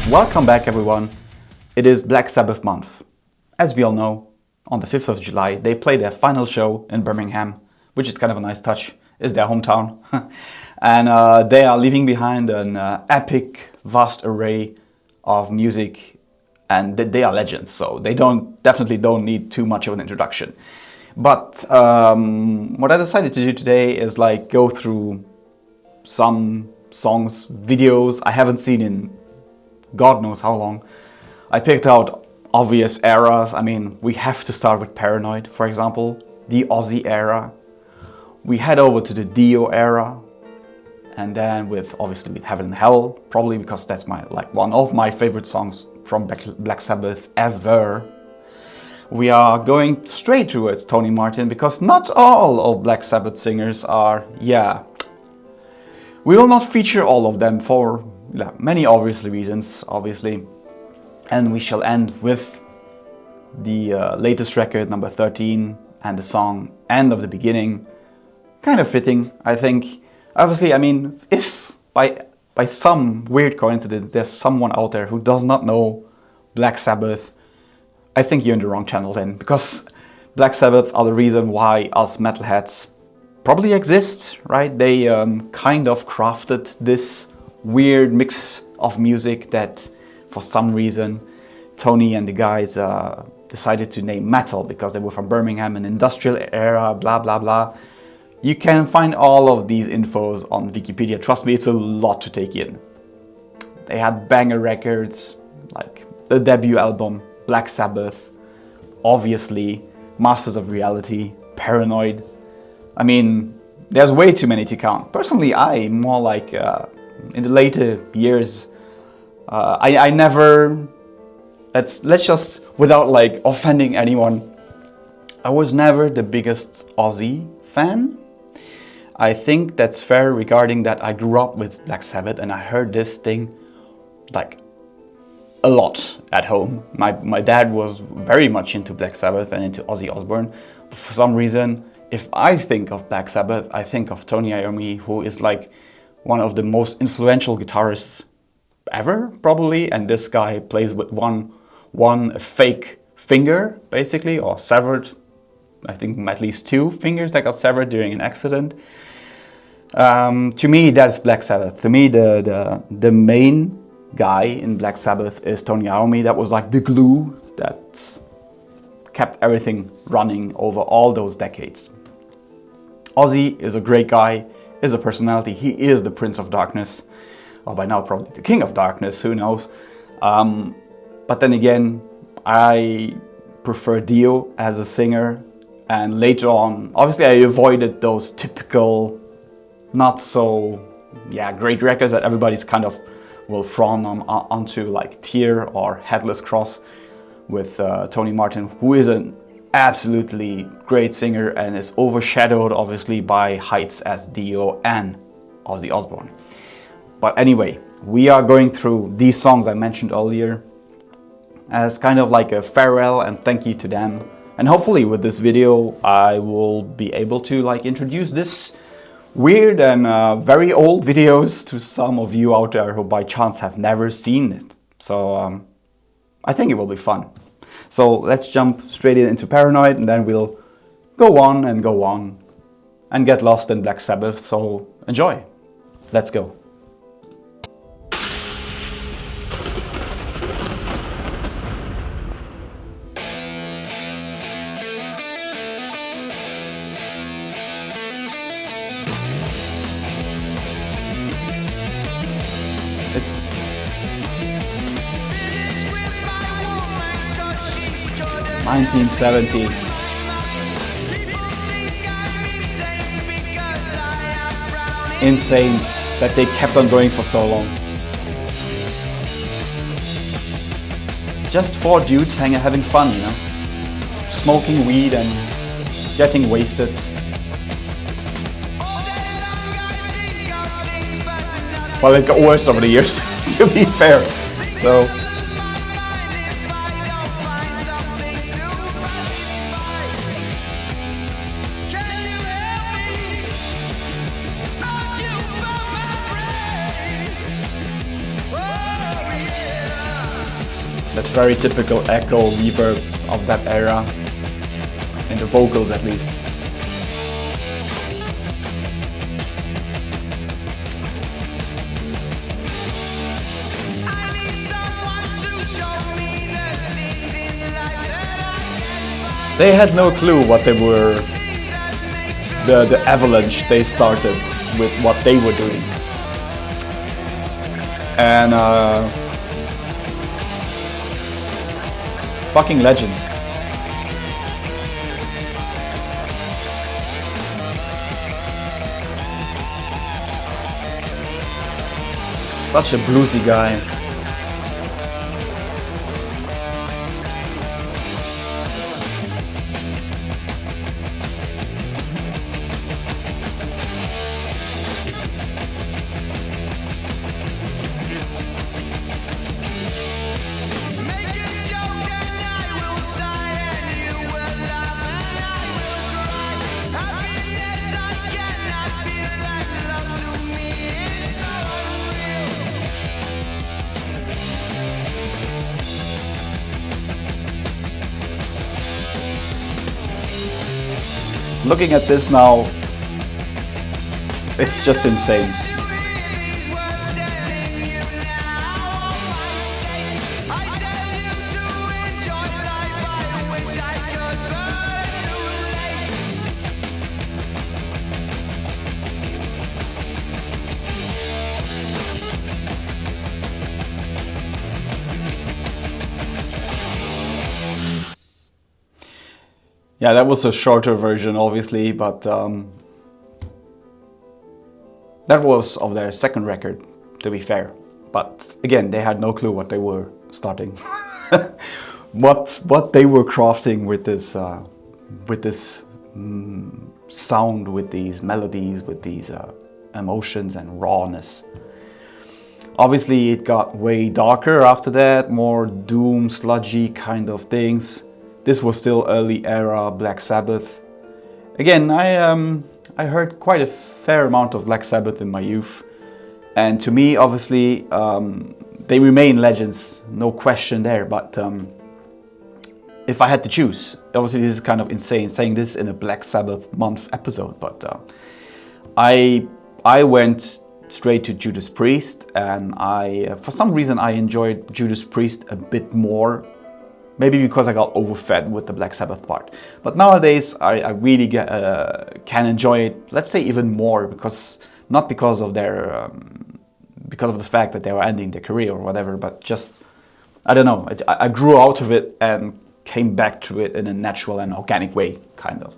Welcome back everyone. It is Black Sabbath month. As we all know, on the 5th of July they play their final show in Birmingham, which is kind of a nice touch. It's their hometown. And they are leaving behind an epic, vast array of music, and they are legends, so they definitely don't need too much of an introduction. But what I decided to do today is like go through some songs, videos I haven't seen in God knows how long. I picked out obvious eras. I mean, we have to start with Paranoid, for example, the Ozzy era. We head over to the Dio era, and then obviously with Heaven and Hell, probably because that's one of my favorite songs from Black Sabbath ever. We are going straight towards Tony Martin because not all of Black Sabbath singers are, we will not feature all of them for many obvious reasons, obviously. And we shall end with the latest record, number 13, and the song End of the Beginning. Kind of fitting, I think. Obviously, I mean, if by some weird coincidence there's someone out there who does not know Black Sabbath, I think you're in the wrong channel then, because Black Sabbath are the reason why us metalheads probably exist, right? They kind of crafted this weird mix of music that for some reason Tony and the guys decided to name metal because they were from Birmingham, an industrial era, blah blah blah. You can find all of these infos on Wikipedia. Trust me, it's a lot to take in. They had banger records like the debut album, Black Sabbath, obviously, Masters of Reality, Paranoid. I mean, there's way too many to count. Personally, I more like in the later years, I never, let's just, without like offending anyone, I was never the biggest Ozzy fan. I think that's fair regarding that I grew up with Black Sabbath and I heard this thing like a lot at home. My dad was very much into Black Sabbath and into Ozzy Osbourne. But for some reason, if I think of Black Sabbath, I think of Tony Iommi, who is like one of the most influential guitarists ever, probably. And this guy plays with one fake finger, basically, or severed. I think at least two fingers that got severed during an accident. To me, that's Black Sabbath. To me, the main guy in Black Sabbath is Tony Iommi. That was like the glue that kept everything running over all those decades. Ozzy is a great guy, is a personality. He is the Prince of Darkness, or by now probably the King of Darkness, who knows. But then again, I prefer Dio as a singer. And later on, obviously I avoided those typical, not so great records that everybody's kind of will frown onto, like Tear or Headless Cross with Tony Martin, who is an absolutely great singer and is overshadowed obviously by heights as Dio and Ozzy Osbourne. But anyway, we are going through these songs I mentioned earlier as kind of like a farewell and thank you to them. And hopefully with this video I will be able to like introduce this weird and very old videos to some of you out there who by chance have never seen it. So I think it will be fun. So let's jump straight into Paranoid and then we'll go on and get lost in Black Sabbath. So enjoy. Let's go. It's 1970. Insane that they kept on going for so long. Just four dudes having fun, you know? Smoking weed and getting wasted. Well, it got worse over the years, to be fair. So That very typical echo reverb of that era, in the vocals at least. They had no clue what they were, the avalanche they started with what they were doing. And fucking legends. Such a bluesy guy. Looking at this now, it's just insane. Yeah, that was a shorter version, obviously, but that was of their second record, to be fair. But again, they had no clue what they were starting, what they were crafting with this sound, with these melodies, with these emotions and rawness. Obviously, it got way darker after that, more doom, sludgy kind of things. This was still early era Black Sabbath. Again, I heard quite a fair amount of Black Sabbath in my youth. And to me, obviously, they remain legends, no question there. But if I had to choose, obviously this is kind of insane saying this in a Black Sabbath month episode. But I went straight to Judas Priest, and for some reason I enjoyed Judas Priest a bit more. Maybe because I got overfed with the Black Sabbath part. But nowadays I really can enjoy it, let's say even more, not because of their because of the fact that they were ending their career or whatever, but just, I don't know, I grew out of it and came back to it in a natural and organic way, kind of.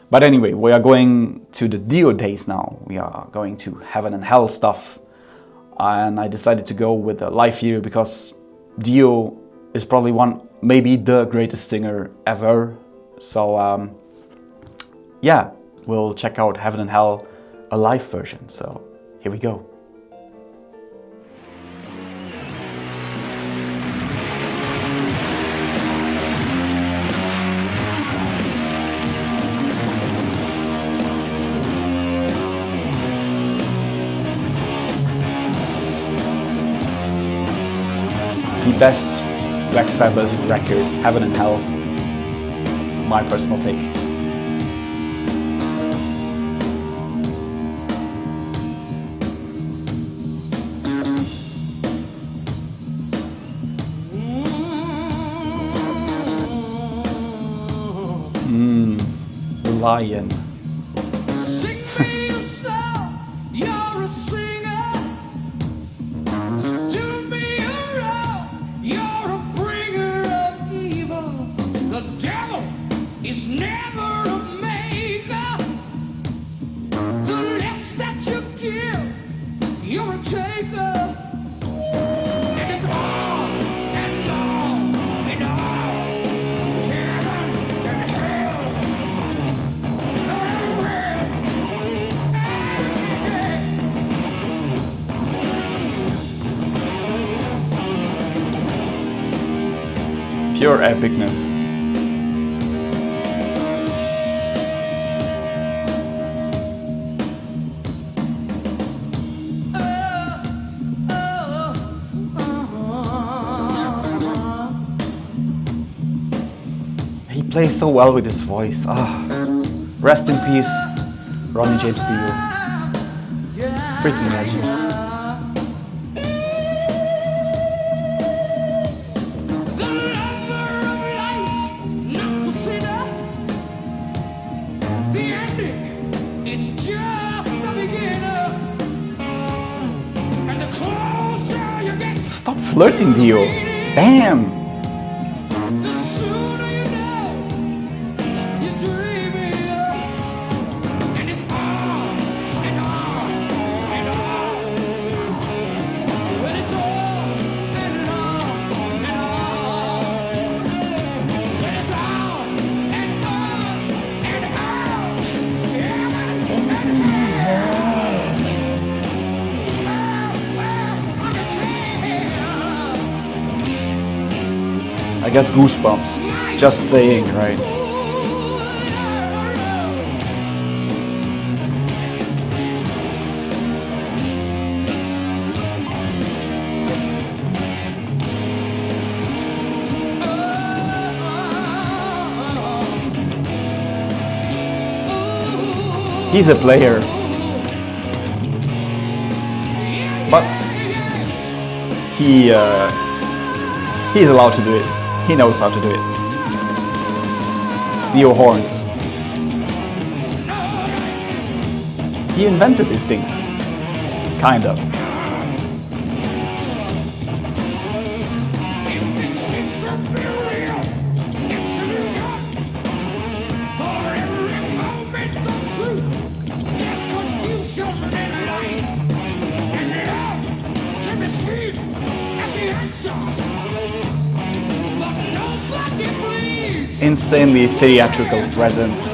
But anyway, we are going to the Dio days now. We are going to Heaven and Hell stuff. And I decided to go with a live here because Dio is probably maybe the greatest singer ever. So yeah, we'll check out Heaven and Hell, a live version. So here we go. The best Black Sabbath record, Heaven and Hell, my personal take. The Lion. Pure epicness. plays so well with his voice. Rest in peace, Ronnie James Dio. Freaking legend. Stop flirting, Dio. Damn. I got goosebumps, just saying, right? He's a player, but he's allowed to do it. He knows how to do it. Dio horns. He invented these things. Kind of. Insanely theatrical presence.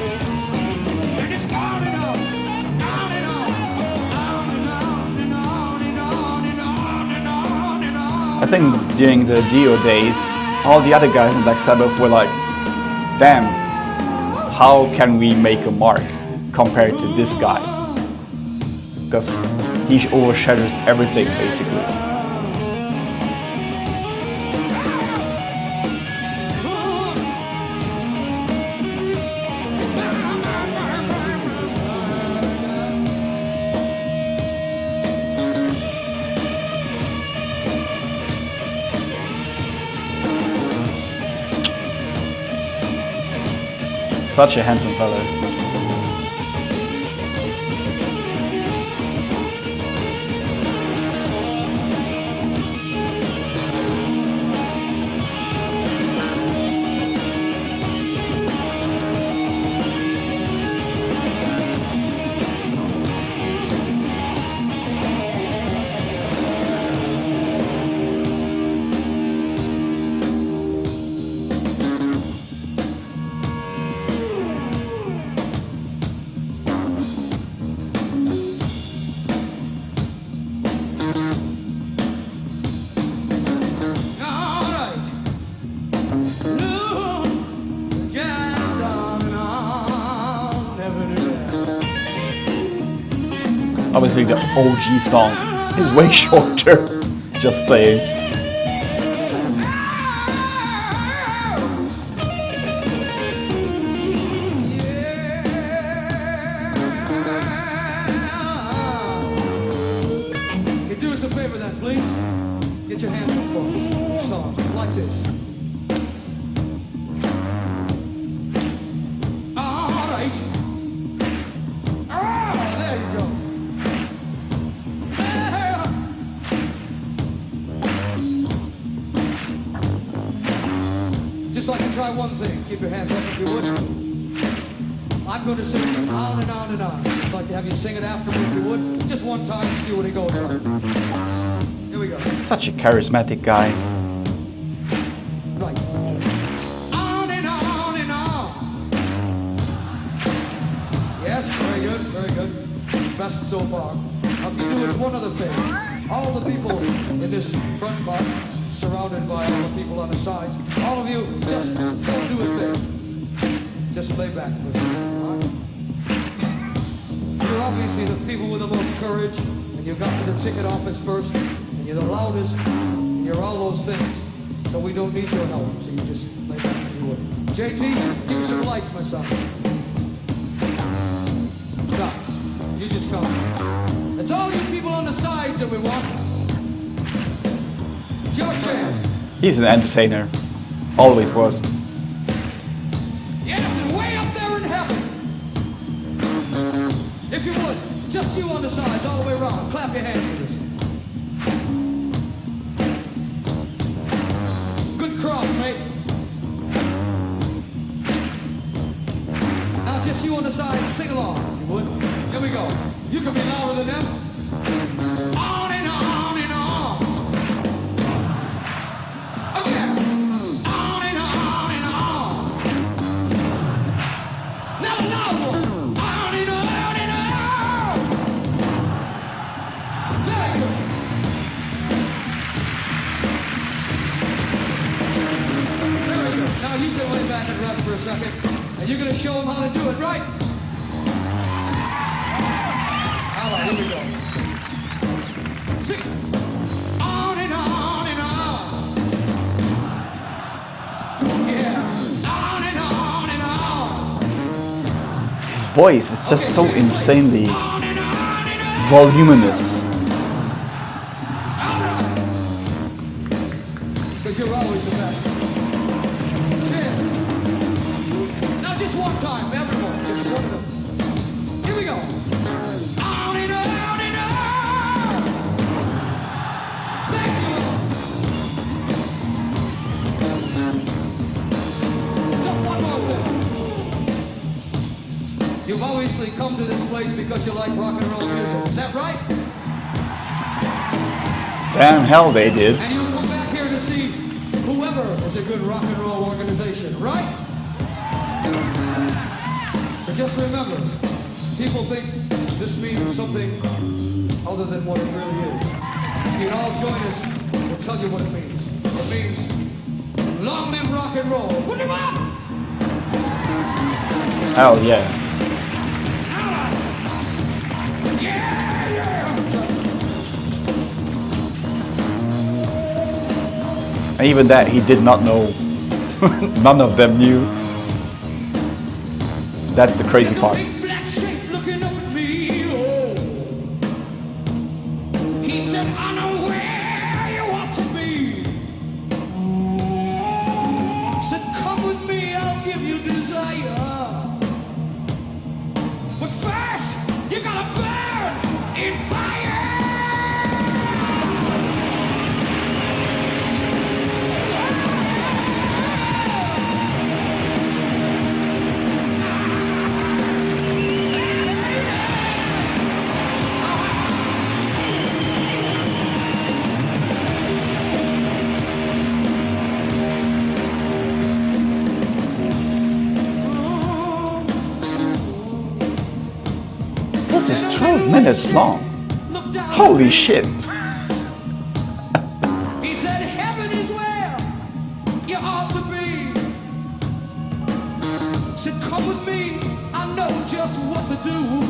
I think during the Dio days, all the other guys in Black Sabbath were like, damn, how can we make a mark compared to this guy? Because he overshadows everything, basically. Such a handsome fellow. Obviously the OG song is way shorter, just saying. Can you do us a favor then, please? Get your hands up, folks. Song like this. All right. Oh, there you go. Just like to try one thing. Keep your hands up if you would. I'm going to sing on and on and on. Just like to have you sing it after me if you would. Just one time and see what it goes like. Here we go. Such a charismatic guy. Right. On and on and on. Yes, very good, very good. Best so far. Now if you do us one other thing. All the people in this front part, surrounded by all the people on the sides, all of you, just don't do a thing. Just lay back for a second, all right? You're obviously the people with the most courage, and you got to the ticket office first, and you're the loudest, and you're all those things. So we don't need your help, so you just lay back if you would. JT, give me some lights, my son. Doc, you just come. It's all you people on the sides that we want. It's your chance. He's an entertainer. Always was. Yes, and way up there in heaven. If you would, just you on the sides, all the way around. Clap your hands for this. Good cross, mate. Now just you on the side, sing along, if you would. Here we go. You can be louder than them. On and on and on. Okay. On and on and on. Now another one. On and on and on. Very good. Very good. Now you can lay back and rest for a second. And you're going to show them how to do it, right? All right, here we go. Sing. On and on and on. Yeah. On and on and on. His voice is just so Okay, insanely on and on and on. voluminous. All right. Because you're always the best. 10. Now just one time, everyone. Just one of them. Here we go. On and on and on. Thank you. Just one more thing. You've obviously come to this place because you like rock and roll music. Is that right? Damn hell they did. And you come back here to see whoever is a good rock and roll organization, right? But just remember, people think this means something other than what it really is. If you'd all join us, we'll tell you what it means. It means long live rock and roll. Put him up! Hell yeah. Yeah, yeah! And even that he did not know. None of them knew. That's the crazy There's a part. big black shape looking up at me, oh. He said, I know where you want to be. Said, come with me, I'll give you desire. But first, you gotta burn in fire. This is 12 minutes long. Look down. Holy shit. He said, heaven is where you ought to be. Said, come with me, I know just what to do.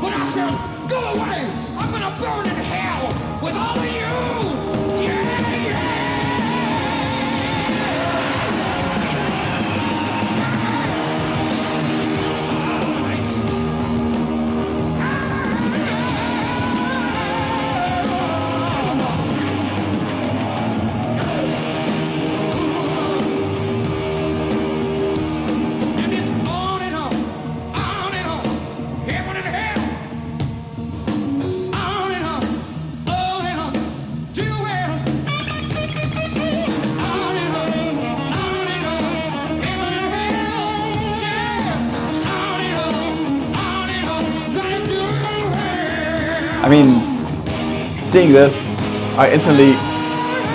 But I said, go away, I'm gonna burn in hell with all of you. Yeah, yeah. All right. And it's on and on, heaven and hell. On and on, to hell. On and on, heaven and hell. Yeah. On and on, back to hell. I mean, seeing this, I instantly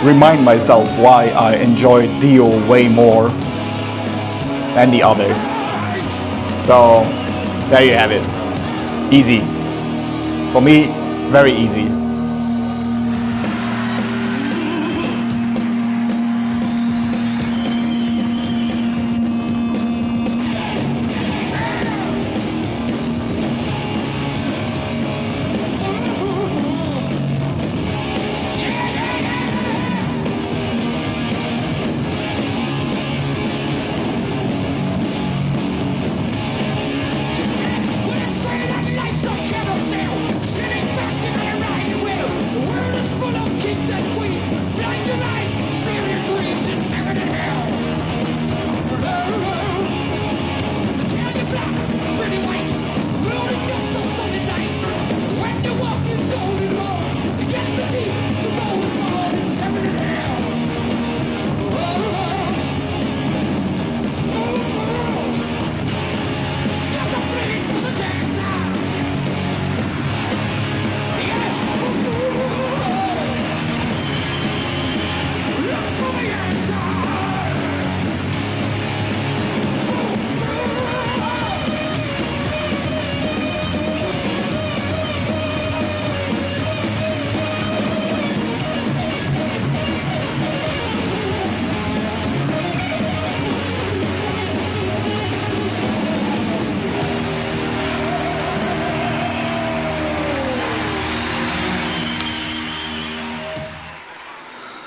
remind myself why I enjoy Dio way more than the others. So, there you have it. Easy. For me, very easy.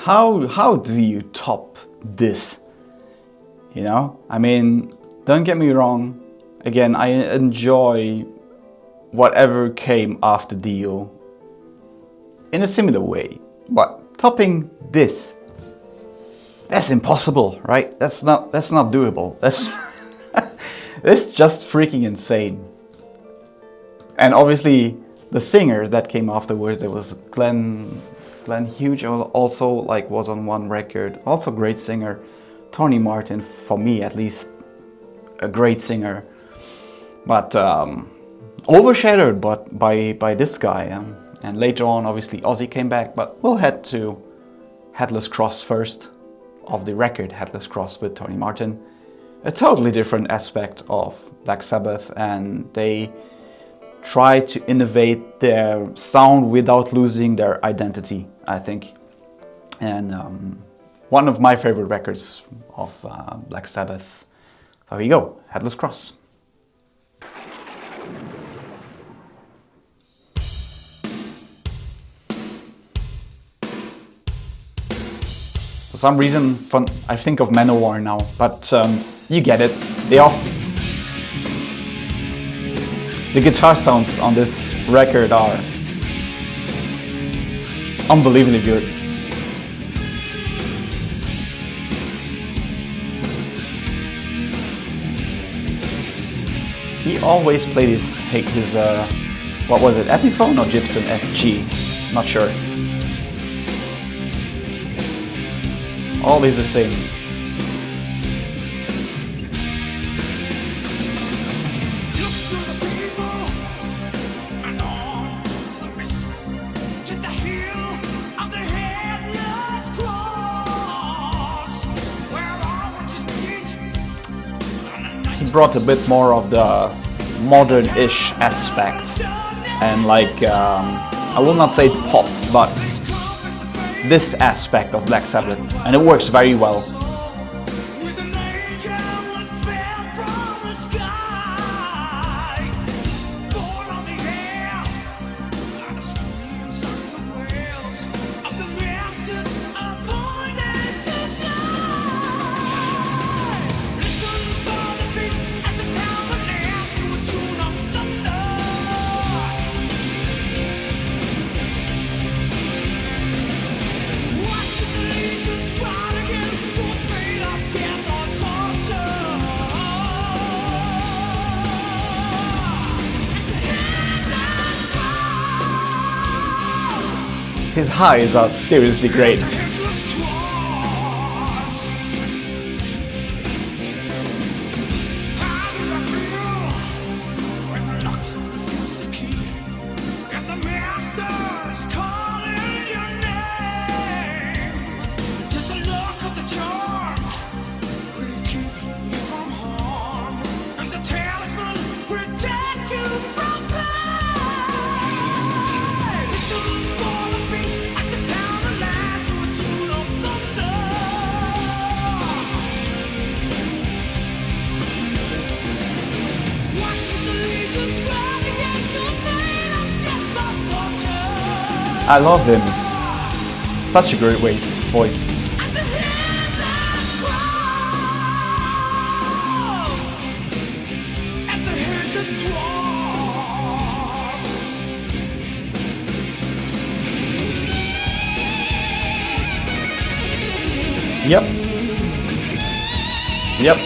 how do you top this? You know, I mean, don't get me wrong. Again, I enjoy whatever came after Dio in a similar way, but topping this, that's impossible, right? That's not doable. That's just freaking insane. And obviously the singers that came afterwards, there was Glenn Hughes also, like, was on one record, also great singer. Tony Martin, for me at least, a great singer, but overshadowed by this guy. And later on, obviously, Ozzy came back, but we'll head to Headless Cross first, of the record Headless Cross with Tony Martin. A totally different aspect of Black Sabbath, and they try to innovate their sound without losing their identity, I think. And one of my favorite records of Black Sabbath. There we go, Headless Cross. For some reason, I think of Manowar now, but you get it. The guitar sounds on this record are unbelievably good. He always played his what was it, Epiphone or Gibson SG? Not sure. Always the same. He brought a bit more of the modern-ish aspect, and like I will not say pop, but this aspect of Black Sabbath, and it works very well. His highs are seriously great. I love him. Such a great voice. Yep.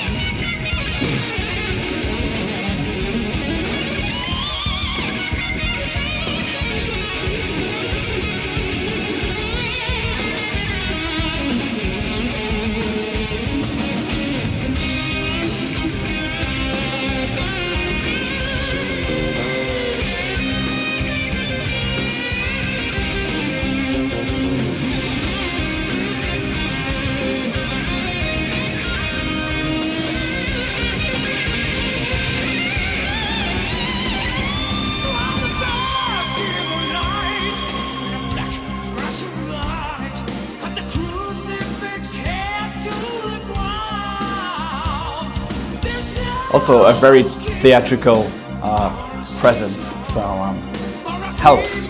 Also a very theatrical presence, so helps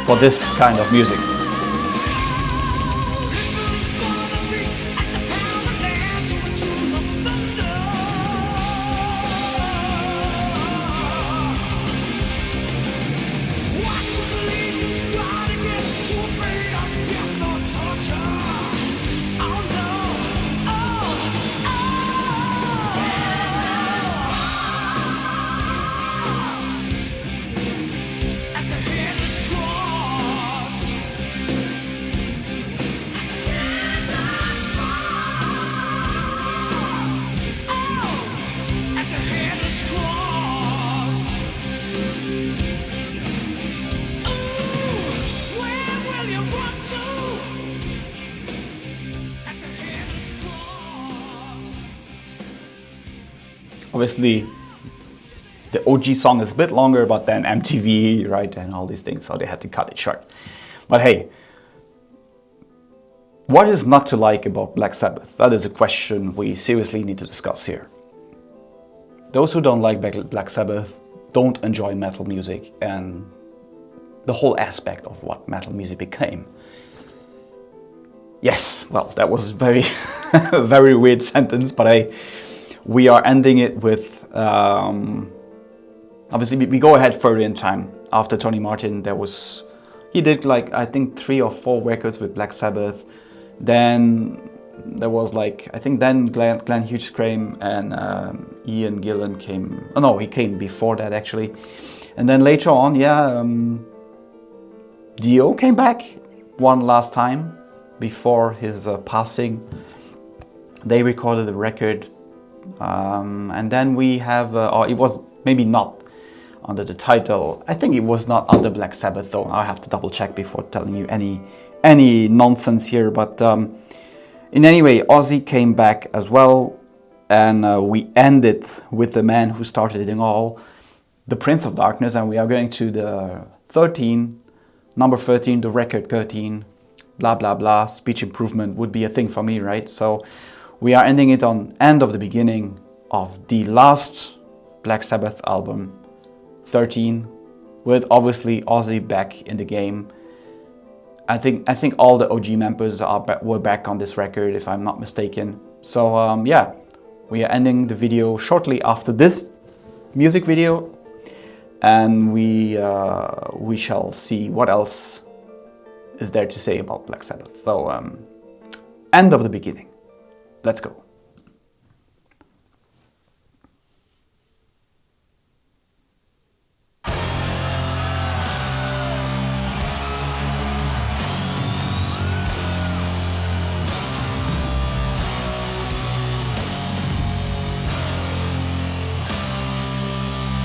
for this kind of music. Obviously, the OG song is a bit longer, but then MTV, right, and all these things, so they had to cut it short. But hey, what is not to like about Black Sabbath? That is a question we seriously need to discuss here. Those who don't like Black Sabbath don't enjoy metal music and the whole aspect of what metal music became. Yes, well, that was very, very weird sentence, but we are ending it with, obviously we go ahead further in time. After Tony Martin, he did like, I think 3 or 4 records with Black Sabbath. Then there was like, I think then Glenn Hughes came and Ian Gillan came. Oh no, he came before that actually. And then later on, yeah, Dio came back one last time before his passing. They recorded a record. And then we have, or it was maybe not under the title. I think it was not under Black Sabbath though. I have to double check before telling you any nonsense here, but in any way, Ozzy came back as well, and we ended with the man who started it all, the Prince of Darkness, and we are going to the 13, number 13, the record 13, blah blah blah. Speech improvement would be a thing for me, right? So we are ending it on End of the Beginning of the last Black Sabbath album, 13, with obviously Ozzy back in the game. I think all the OG members were back on this record, if I'm not mistaken. So yeah, we are ending the video shortly after this music video, and we shall see what else is there to say about Black Sabbath. So End of the Beginning. Let's go.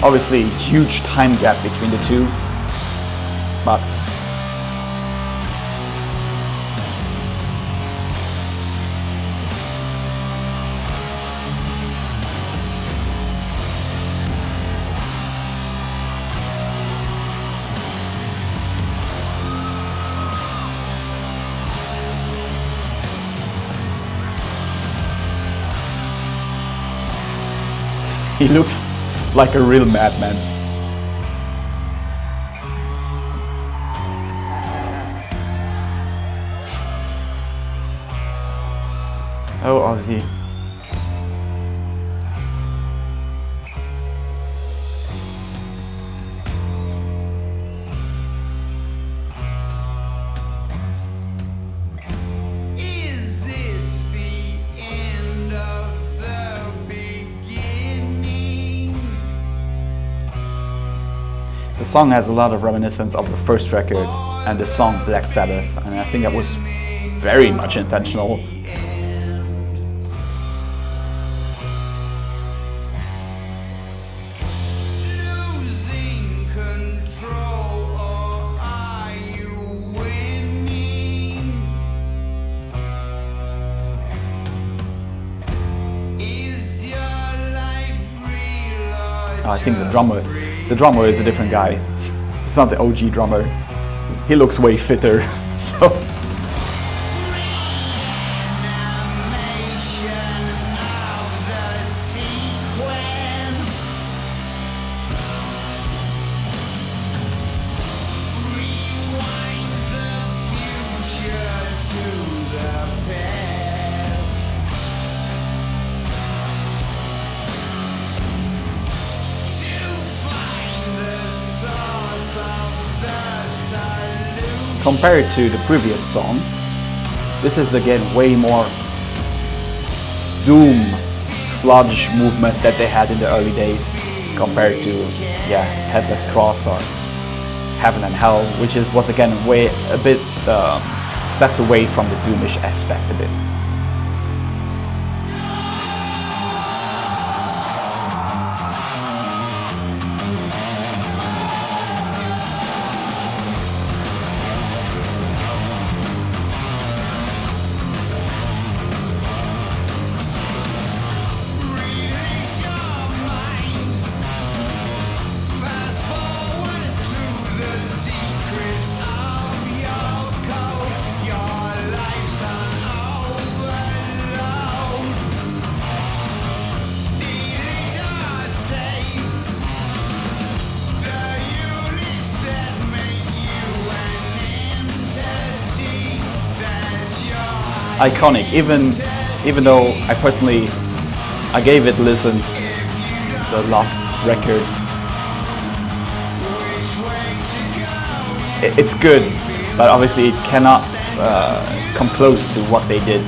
Obviously, huge time gap between the two, but he looks like a real madman. Oh, Ozzy. The song has a lot of reminiscence of the first record and the song Black Sabbath, and I think that was very much intentional. I think the drummer is a different guy. It's not the OG drummer. He looks way fitter. So compared to the previous song, this is again way more doom sludge movement that they had in the early days compared to Headless Cross or Heaven and Hell, which was again a bit stepped away from the doomish aspect a bit. iconic. Even though I personally I gave it a listen, the last record. It's good, but obviously it cannot come close to what they did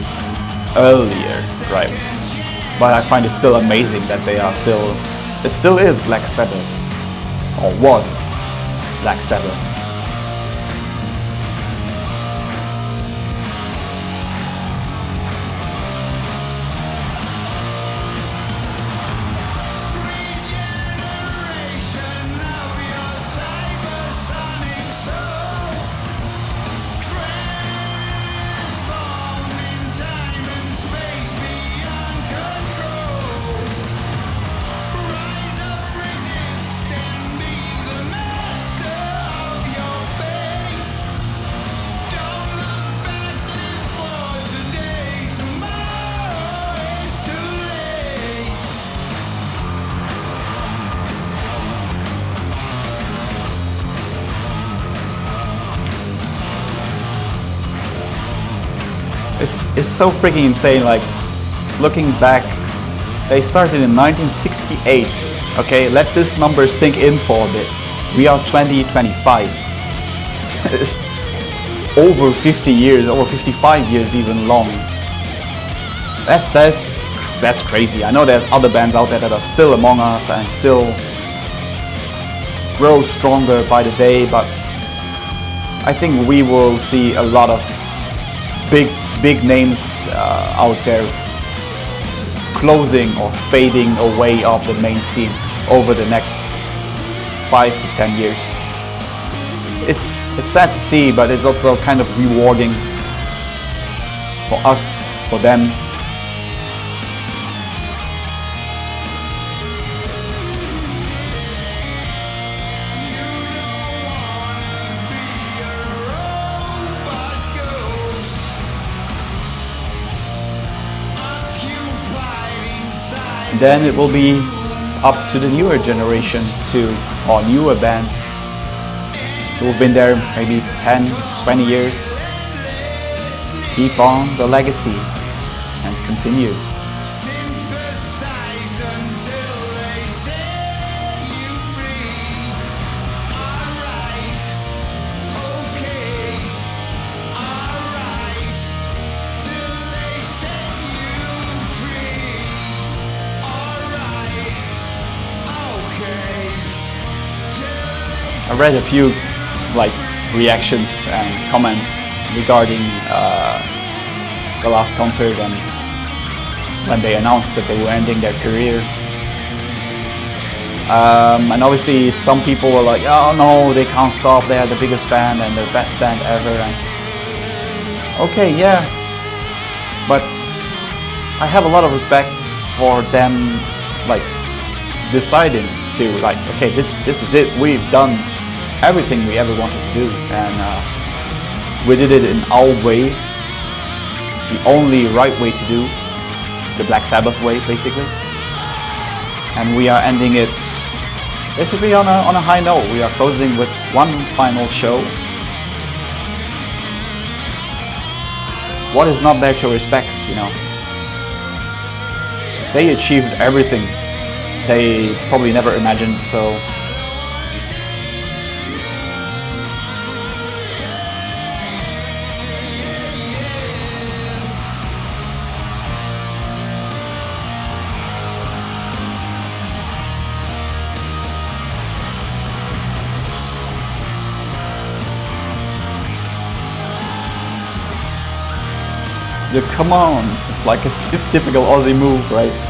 earlier, right? But I find it still amazing that it still is Black Sabbath, or was Black Sabbath. It's so freaking insane. Like, looking back, they started in 1968. Okay, let this number sink in for a bit. We are 2025. It's over 50 years, over 55 years even long. That's crazy. I know there's other bands out there that are still among us and still grow stronger by the day, but I think we will see a lot of big names out there closing or fading away off the main scene over the next 5 to 10 years. It's sad to see, but it's also kind of rewarding for us, for them. Then it will be up to the newer generation or newer bands who have been there maybe 10, 20 years. Keep on the legacy and continue. I read a few reactions and comments regarding the last concert and when they announced that they were ending their career. And obviously some people were like, oh no, they can't stop, they are the biggest band and the best band ever. And okay, yeah, but I have a lot of respect for them deciding to okay, this is it, we've done everything we ever wanted to do, and we did it in our way, the only right way to do, the Black Sabbath way, basically. And we are ending it basically on a high note. We are closing with one final show. What is not there to respect, you know? They achieved everything they probably never imagined, so the come on, it's like a typical Ozzy move, right?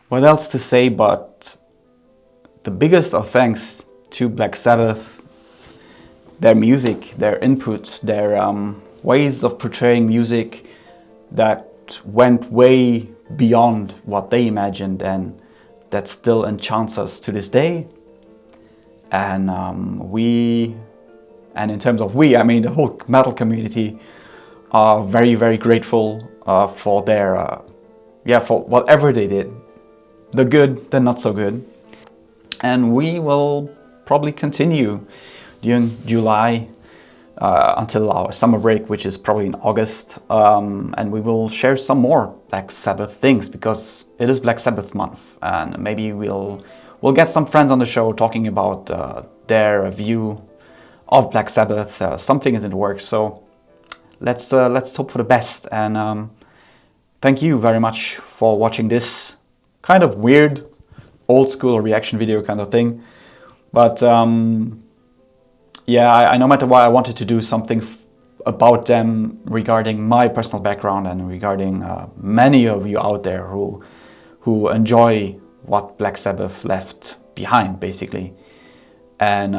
What else to say but the biggest of thanks to Black Sabbath, their music, their input, their ways of portraying music that went way beyond what they imagined, and that still enchants us to this day. And in terms of we, I mean the whole metal community, are very, very grateful for their, for whatever they did, the good, the not so good. And we will probably continue during July until our summer break, which is probably in August, and we will share some more Black Sabbath things, because it is Black Sabbath month, and maybe we'll get some friends on the show talking about their view of Black Sabbath. Something is in the works, so let's hope for the best. And thank you very much for watching this kind of weird old school reaction video kind of thing. But I no matter what, I wanted to do something about them regarding my personal background, and regarding many of you out there who enjoy what Black Sabbath left behind, basically. And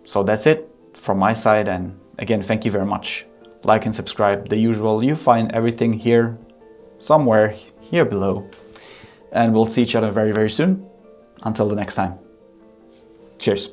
so that's it from my side. And again, thank you very much. Like and subscribe, the usual. You find everything here, somewhere here below. And we'll see each other very, very soon. Until the next time. Cheers.